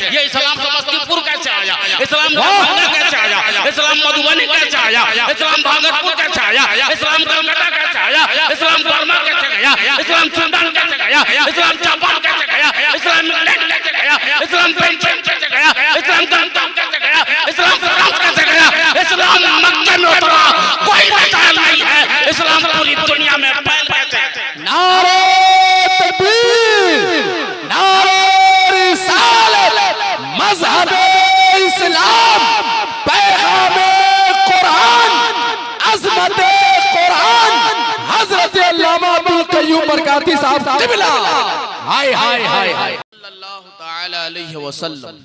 ये इस्लाम समस्तीपुर कैसे आया, इस्लाम दरभंगा कैसे आया, इस्लाम मधुबनी कैसे आया, इस्लाम भागलपुर कैसे आया, इस्लाम कलकत्ता कैसे आया, इस्लाम बर्मा कैसे गया, इस्लाम सुल्तान कैसे गया, इस्लाम जापान कैसे गया, इस्लाम इंग्लैंड कैसे गया, इस्लाम बेल्जियम कैसे गया, इस्लाम कंगो कैसे गया, इस्लाम फ्रांस कैसे गया, इस्लाम मक्के में उतरा, कोई मिसाल नहीं है। इस्लाम पूरी दुनिया में फैल कैसे। नारे तकबीर, नारे रिसालत, मज़हब-ए इस्लाम, पैगाम-ए कुरान, अज़मत-ए कुरान, हज़रत अल्लामा अब्दुल क़य्यूम बरकाती साहब क़िबला। हाय हाय हाय हाय सल्लल्लाहु ताला अलैहि वसल्लम।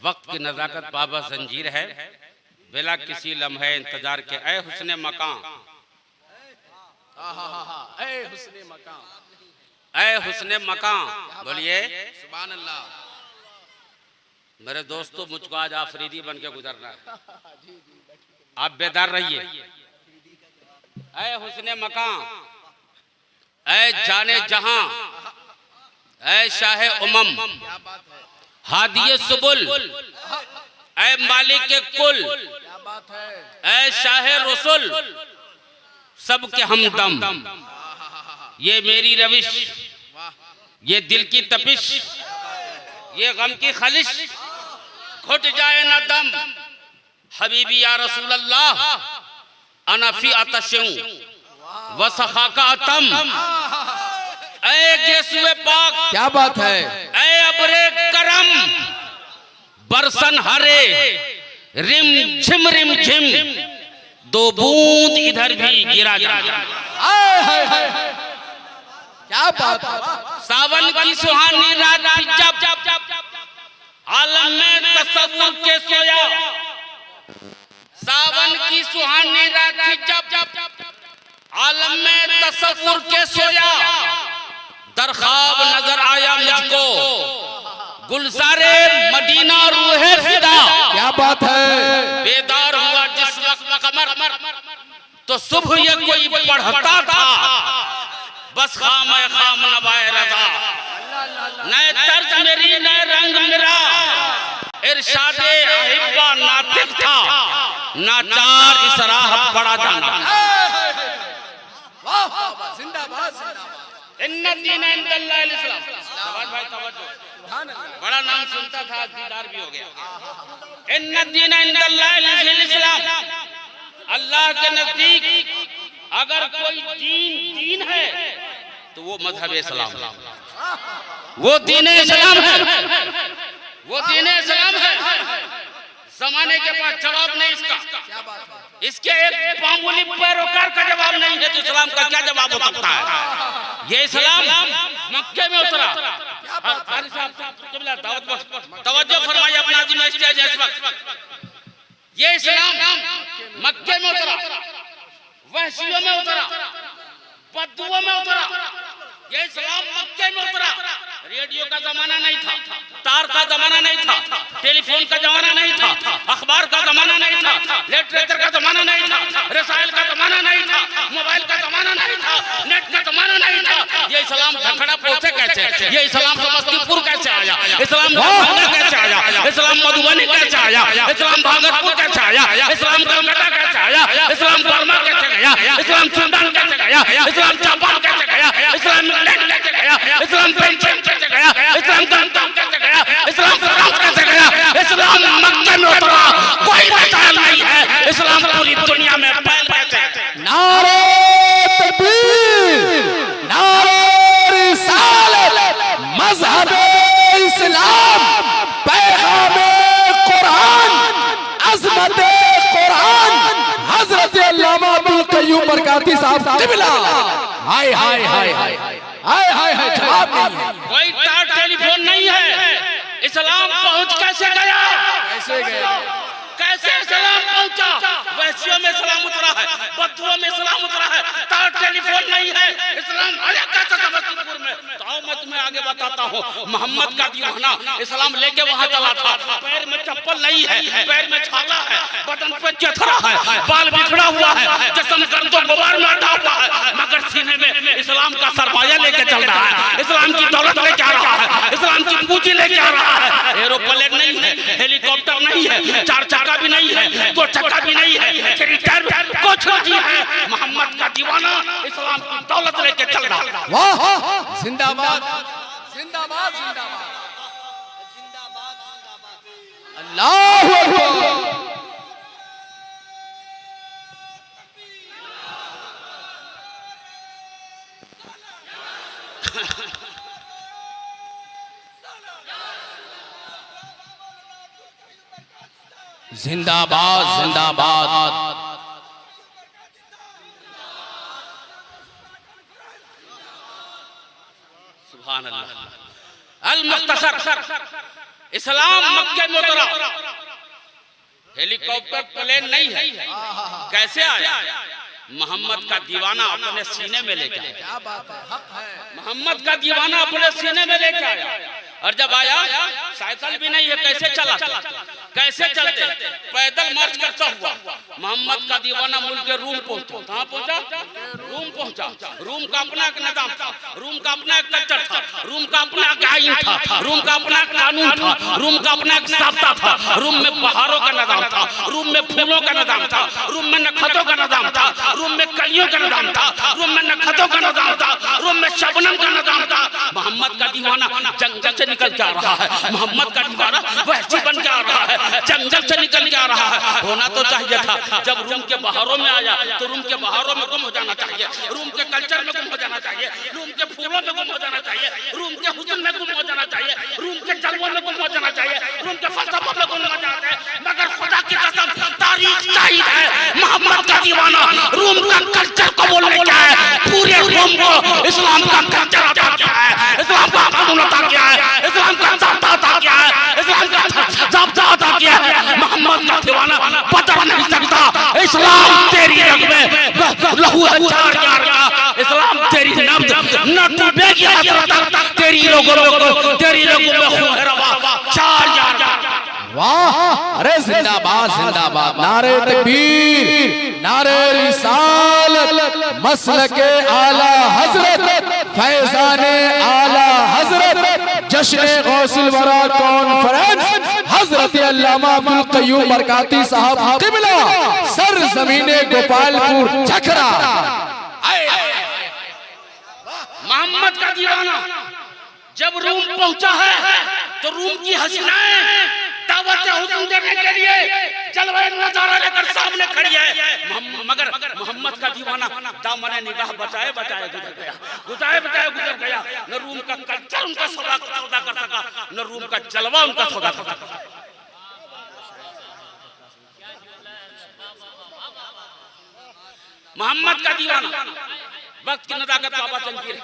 वक्त की नज़ाकत बाबा जंजीर है, बिला किसी लम्हे इंतजार के ऐ हुस्ने मकाम, ऐ हुस्ने मकाम। बोलिए सुभान अल्लाह। मेरे दोस्तों, मुझको आज आफरीदी बन के गुजरना है, आप बेदार रहिए। ऐ हुस्ने मकाम, ऐ जाने जहां, ऐ शाहे उमम, हादिये सुबुल, ऐ मालिक के कुल, ऐ शाहे रसुल, सबके हमदम। ये मेरी रविश, ये दिल की तपिश, ये गम की खलिश, घुट जाए न दम, हबीबी या रसूल अल्लाह, अनफी अतशूं व सखाका अतम। ऐ गेसुए पाक, क्या बात है, ऐ अबरे करम, बरसन हरे, रिम झिम रिम झिम, दो बूंद इधर भी गिरा जा। हाय हाय हाय, क्या बात है। सावन की सुहानी रात थी जब आलम में तसव्वुर के सोया, सावन की सुहानी रात थी जब आलम में तसव्वुर के सोया, दरख्वाब नजर आया मुझको गुलजारे मदीना रूहे फिदा। क्या बात है, बेदार हुआ जिस वक्त कमर, तो सुबह ये कोई पढ़ता था, बस खाम नवाए रजा। नए तर्ज मेरी, नए रंग मेरा, इरशादे अहिब्बा नातिक था, नाचार इस राह पड़ा जाना। जिंदाबाद जिंदाबाद। इन्ना दीन इंदल्लाह इस्लाम। भाई तवज्जो, बड़ा नाम सुनता था, दीदार भी हो गया। इन्ना दीन इंदल्लाह इस्लाम। अल्लाह के नजदीक अगर कोई दीन है तो वो मजहब इस्लाम, वो दीन इस्लाम है, वो दीन इस्लाम है। जमाने के पास जवाब नहीं इसका, इसके एक मामूली पैरोकार का जवाब नहीं है, तो इस्लाम का क्या जवाब हो सकता है। ये इस्लाम मक्के में उतरा। तवज्जो फरमाइए अपना आज़िम स्टेज इस वक्त। ये इस्लाम मक्के में उतरा, वहशियों में उतरा, बद्दुओं में उतरा। ये इस्लाम मक्के में उतरा। रेडियो का जमाना नहीं था, तार का जमाना नहीं था, टेलीफोन का जमाना नहीं था, अखबार का जमाना नहीं था, लिटरेचर का जमाना नहीं था, रसायल का जमाना नहीं था, मोबाइल का जमाना नहीं था, नेट का जमाना नहीं था। ये इस्लाम झखड़ा पहुंचे कैसे, ये इस्लाम समस्तीपुर कैसे आया, इस्लाम दरभंगा कैसे आया, इस्लाम मधुबनी कैसे आया, इस्लाम भागलपुर कैसे आया, इस्लाम कलकत्ता कैसे आया, इस्लाम बर्मा कैसे गया, इस्लाम सुल्तान कैसे गया, इस्लाम जापान कैसे गया, इस्लाम इंग्लैंड कैसे गया, इस्लाम बेल्जियम कैसे गया, इस्लाम कंगो कैसे गया, इस्लाम फ्रांस कैसे गया, इस्लाम मक्के में उतरा, कोई मिसाल नहीं है। इस्लाम पूरी दुनिया में फैल कैसे। नारे तकबीर, नारे रिसालत, मज़हब-ए इस्लाम, पैगाम-ए कुरान, अज़मत-ए कुरान, हज़रत अल्लामा अब्दुल क़य्यूम बरकाती साहब क़िबला। हाय हाय हाय हाय हाय हाय हाय, जवाब नहीं है। कोई तार टेलीफोन नहीं है। इस्लाम पहुंच कैसे गया, कैसे गया, कैसे इस्लाम पहुंचा। वहशियों में इस्लाम उतरा है, बद्दुओं में इस्लाम उतरा है, तार टेलीफोन नहीं है। इस्लाम आया कैसे समस्तीपुर में, तो आओ मैं तुम्हें आगे बताता हूँ, मोहम्मद का दीवाना इस्लाम लेके वहाँ चला था। पैर में चप्पल नहीं है, पैर में छाला है, बदन पे जथरा है, बाल बिखरा हुआ है, जिस्म गर्दों गुबार में अटा हुआ है, मगर सीने में इस्लाम का सरमाया लेके चल रहा है, इस्लाम की दौलत लेके आ रहा है, इस्लाम की पूंजी लेके आ रहा है। एरोप्लेन नहीं है, हेलीकॉप्टर नहीं है, 4 चक्का भी नहीं है, 2 चक्का भी नहीं है, कुछ नहीं है। मोहम्मद का दीवाना इस्लाम की दौलत लेके चल रहा है। वाह, जिंदाबाद जिंदाबाद जिंदाबाद, अल्लाहू अकबर। जिंदाबाद जिंदाबाद, सुभान अल्लाह। अल मुख्तसर, इस्लाम मक्के में उतरा, हेलीकॉप्टर प्लेन नहीं है, कैसे आया? मोहम्मद का दीवाना अपने सीने में लेके आया। क्या बात है, हक है। मोहम्मद का दीवाना अपने सीने में लेके आया, और जब आया साइकिल भी नहीं है, कैसे चला? कैसे चलते? पैदल मार्च करता हुआ मोहम्मद का दीवाना मुल्क के रूम पहुंचा। कहाँ पहुंचा? रूम पहुंचा। रूम का अपना एक निजाम था, रूम का अपना एक कल्चर था, रूम का अपना एक आईन था, रूम का अपना एक कानून था, रूम का अपना एक साफ्ता था, रूम में बहारों का निजाम था, रूम में फूलों का निजाम था, रूम में नखतों का निजाम था, रूम में कलियों का निजाम था, रूम में नखतों का निजाम था, रूम में शबनम का निजाम था। मोहम्मद का दीवाना जंगल से निकल के आ रहा है, मोहम्मद का दीवाना वहशी बन के आ रहा है, जंगल से निकल के आ रहा है। होना तो चाहिए था, जब रूम के बहारों में आया तो रूम के बहारों में गुम हो जाना चाहिए, रूम के कल्चर में गुम हो जाना चाहिए, रूम के फूलों में गुम हो जाना चाहिए, रूम के हुस्न में गुम हो जाना चाहिए, रूम के जलवों में गुम हो जाना चाहिए, रूम के फलसफे में गुम हो जाना चाहिए। मगर खुदा की कसम, तारीख शाहिद है, मोहम्मद का दीवाना रूम का कल्चर को बोलने क्या है, पूरे रूम को इस्लाम का कल्चर अता किया है, इस्लाम का कानून अता किया है, इस्लाम का ज़ाब्ता अता किया है, इस्लाम का ज़ाब्ता अता किया है। मोहम्मद का दीवाना बता नहीं सकता, इस्लाम तेरी रग में लहू है 4 यार का, इस्लाम तेरी नब्ज न टूटेगी हसरत, तेरी लोगों में खून है रवा 4 यार का। वाह, अरे जिंदाबाद जिंदाबाद, नारे तकबीर, नारे रिसालत, मसलके आला हजरत, फैजाने आला हजरत, जश्न गौसुल वरा कॉन्फ्रेंस, हजरत अल्लामा अब्दुल क़य्यूम बरकाती साहब क़िबला, सर ज़मीने गोपालपुर झकरा। मोहम्मद का दीवाना जब रूम पहुंचा है तो रूम की हसीनाएं दावत हुस्न देने के लिए जलवा नजारा लेकर सामने खड़ी है। मगर मोहम्मद का दीवाना दामन निगाह बचाए बचाए गुजर गया, गुजर गया। न रूम का कल्चर उनका सौदा कर सका, न रूम का जलवा उनका सौदा कर सका। मोहम्मद का दीवाना वक्त की नजाकत बाबा जंगीर,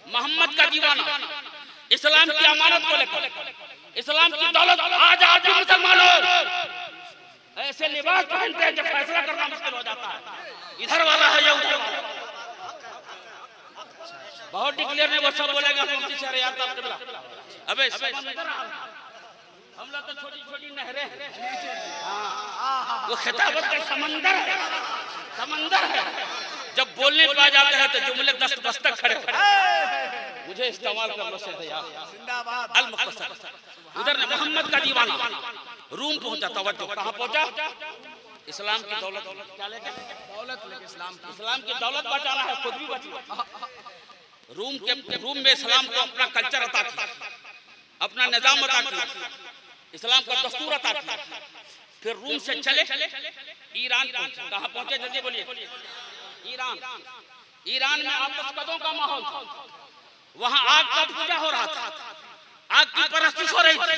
मोहम्मद का दीवाना इस्लाम की अमानत को लेकर, इस्लाम की दौलत। आज आप भी मुसलमानों ऐसे लिबास पहनते हैं जो फैसला करना मुश्किल हो जाता है, इधर वाला है या उधर वाला। बहुत डिक्लेयर में वो सब बोलेगा मुफ्ती शहरियार साहब क़िबला, अबे हम लोग तो छोटी छोटी नहरें हैं, वो खिताबत का समंदर है। जब बोलने पे आ जाते हैं तो जुमले दस्त बस्तक खड़े मुझे इस्तेमाल करना चाहिए यार। अल मुख्तसर, उधर मोहम्मद का दीवाना रूम पहुंचा, तवज्जो कहां पहुंचा? इस्लाम की दौलत क्या लेके? इस्लाम की दौलत बचाना है, खुद भी बचा। रूम में इस्लाम को अपना कल्चर अता किया, अपना निजाम अता किया, इस्लाम का दस्तूर अता किया। फिर रूम से चले ईरान पहुंचे। कहां पहुंचे जल्दी बोलिए? ईरान में आपसकदों का माहौल था, वहां आग का पूजा हो रहा था, आग की परस्तिश हो रही थी,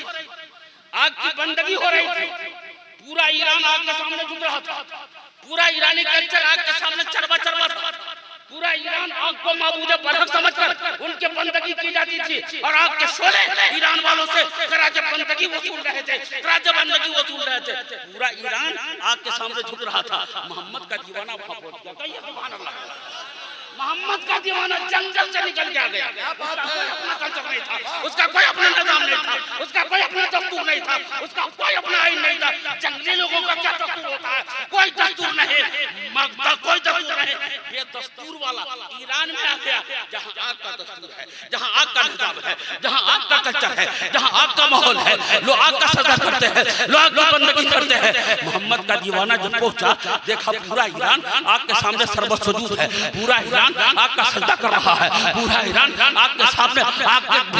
आग की बंदगी हो रही थी। पूरा ईरान आग के सामने झुक रहा था, पूरा ईरानी कल्चर आग के सामने चरबा था। पूरा ईरान आग को माबूद बरहक समझकर उनके बंदगी की जाती थी, और आग के शोले ईरान वालों से खराज बंदगी वसूल रहे थे, पूरा ईरान आग के सामने झुक रहा था। मोहम्मद का दीवाना वहां पहुंच गया। कहिए सुभान अल्लाह। मोहम्मद का दीवाना जंगल से निकल के आ गया, अपना कल्चर नहीं नहीं था, उसका कोई अपना निजाम नहीं था, उसका कोई अपना दस्तूर नहीं था, उसका कोई अपना आईन नहीं था। जंगली लोगों का क्या दस्तूर होता है? कोई दस्तूर नहीं, कोई दस्तूर नहीं। ये दस्तूर वाला ईरान में आ गया, जहाँ आग का दस्तूर है, जहाँ आग का निजाम है, जहाँ आग का कल्चर है, जहाँ आग का माहौल है, लोग आग का सजदा करते हैं, लोग आग की बंदगी करते हैं। मोहम्मद का दीवाना जब पहुंचा, देखा पूरा ईरान आग के सामने सर्वसुजूद है, पूरा ईरान आग का सजदा कर रहा है, पूरा ईरान आग के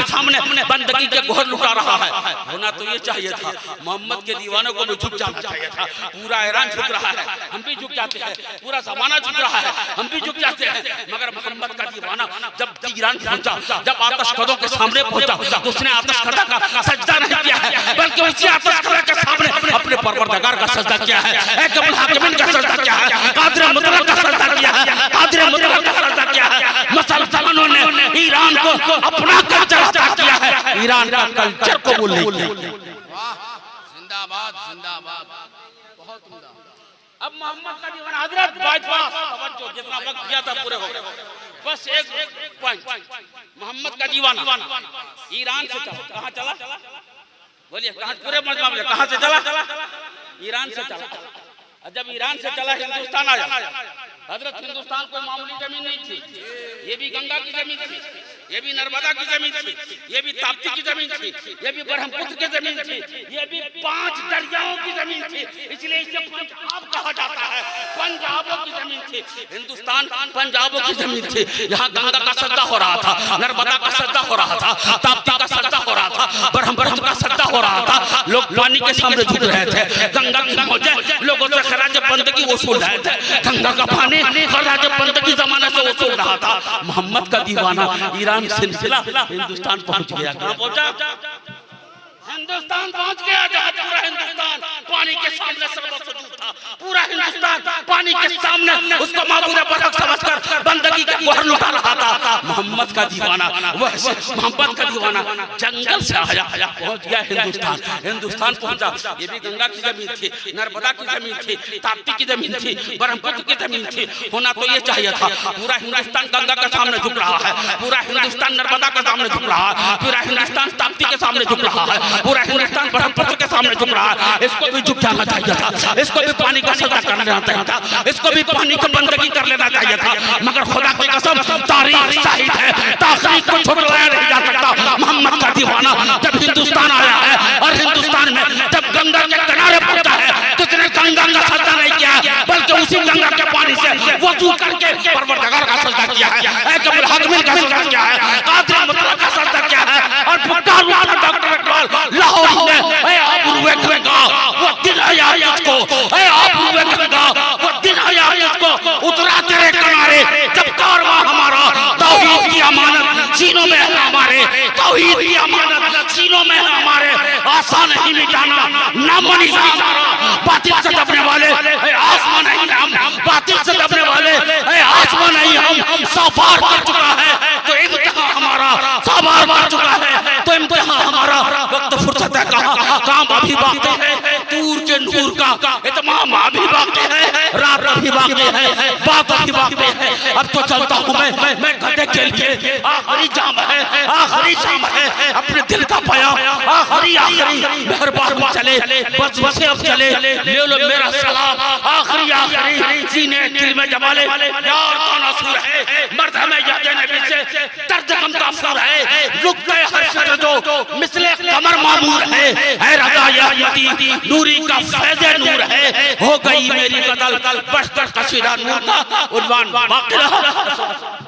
सामने बंदगी के गोहर लुटा रहा है। होना तो ये चाहिए था, मोहम्मद के दीवानों को भी झुक जाना चाहिए था। पूरा ईरान झुक रहा है, हम भी झुक जाते हैं, पूरा जमाना झुक रहा है, हम भी झुक जाते हैं। मगर मोहम्मद का दीवाना जब ईरान पहुंचा, जब आतशकदों के सामने पहुंचा, तो उसने आतशकदा का सजदा नहीं किया है, बल्कि उसी आतशकदा के सामने अपने परवरदिगार का सजदा किया है, अब्दुल हाकिमीन का सजदा किया है, कादिर मुतलक का सजदा किया है, कादिर मुतलक का सजदा किया है। मुसलमानों ने ईरान को अपना कल्चर अता किया है, ईरान का कल्चर को भूल नहीं किया। वाह, जिंदाबाद जिंदाबाद, बहुत उम्दा। अब मोहम्मद का दीवाना हजरत बाईपास, तवज्जो, जितना वक्त दिया था पूरे हो गए। बस एक पॉइंट, मोहम्मद का दीवाना ईरान से चला, कहाँ चला? बोलिए कहाँ? पूरे मामले कहाँ से चला? ईरान से चला। जब ईरान से चला हिंदुस्तान आया। हजरत हिंदुस्तान कोई मामूली जमीन नहीं थी, ये भी गंगा की जमीन थी, ये भी नर्मदा की जमीन थी, ये भी ताप्ती की जमीन थी, ये भी ब्रह्मपुत्र की जमीन थी, ये भी 5 दरियाओं की जमीन थी, इसलिए इसे पंजाब कहा जाता है। पंजाबों की जमीन थी हिंदुस्तान, पंजाबों की जमीन थी। यहाँ गंगा का सजदा हो रहा था, नर्मदा का सजदा हो रहा था, ताप्ती का सजदा हो रहा था, ब्रह्मपुत्र का सजदा हो रहा था। लोग पानी के सामने झुक रहे थे, गंगा की मौजें लोगों से खराज बंदगी वसूल रहे थे, गंगा का पानी खराज बंदगी जमाने से वसूल रहा था। मोहम्मद का दीवाना ईरान से निकला, हिंदुस्तान पहुंच गया। कहाँ पहुंचा? हिंदुस्तान पहुंच गया, जहाँ पूरा हिंदुस्तान पानी के सामने सर्वसुजूद था, पूरा हिंदुस्तान पानी के सामने उसको माबूद बरक समझकर बंदगी का गोहर लुटा रहा था। मोहम्मद का दीवाना, मोहम्मद का दीवाना जंगल से आया, पहुंच गया हिंदुस्तान। हिंदुस्तान पहुंचा, ये भी गंगा की जमीन थी, नर्मदा की जमीन थी, ताप्ती की जमीन थी, ब्रह्मपुत्र की जमीन थी। होना तो ये चाहिए था, पूरा हिंदुस्तान गंगा के सामने झुक रहा है, पूरा हिंदुस्तान नर्मदा के सामने झुक रहा है, पूरा हिंदुस्तान ताप्ती के सामने झुक रहा है, पूरा हिंदुस्तान ब्रह्मपुत्र के सामने झुक रहा है। इसको भी झुक जाना चाहिए था, इसको भी पानी का सजदा कर लेना चाहिए था, इसको भी पानी की बंदगी कर लेना चाहिए था। मगर खुदा की कसम, तारीख शाहिद है, तारीख को छुटलाया नहीं जा सकता। मोहम्मद का दीवाना जब हिंदुस्तान आया है और हिंदुस्तान में जब गंगा के किनारे पहुंचा है, तो उसने गंगा का सजदा नहीं किया, बल्कि उसी गंगा के पानी से वजू करके परवरदिगार का सजदा किया है, अब्दुल हाकिमीन का सजदा किया है, कादिर मुतलक का सजदा किया है। और पुकार उठा डॉक्टर इकबाल लाहौर में, ऐ आबरूए गंगा वो दिन आया तुझको, ऐ आबरूए गंगा वो दिन आया तुझको, उतरा तेरे किनारे जब कारवां हमारा, तौहीद की अमानत सीनों में है हमारे, तौहीद की अमानत सीनों में है हमारे, आसान नहीं मिटाना नाम निशान हमारा। बातिल से दबने वाले आसमान नहीं हम, बातिल से दबने वाले आसमान नहीं हम, 100 बार कर चुका है तो इम्तिहान हमारा, 100 बार कर चुका है तो इम्तिहान हमारा। वक्त फुर्सत है कहाँ, काम अभी बाकी है, दूर के नूर का इत्माम अभी बाकी है, रात अभी बाकी है, बात अभी बाकी है। अब तो चलता हूँ मैं गधे के लिए, आखिरी जाम है, आखिरी जाम है, अपने दिल का पाया आखिरी मेहरबान चले, बस बसे अब चले, ले लो मेरा सलाम, आखिरी सीने दिल में जमाले, यार कौन असुर है, मर्द हमें याद नबी से दर्द गम का असुर है, रुकते हर शर जो मिसले कमर मामूर है रज़ा या यती नूरी का फैज़े नूर है, हो गई मेरी बदल बढ़कर कसीदा नूर का उन्वान बाकी रहा।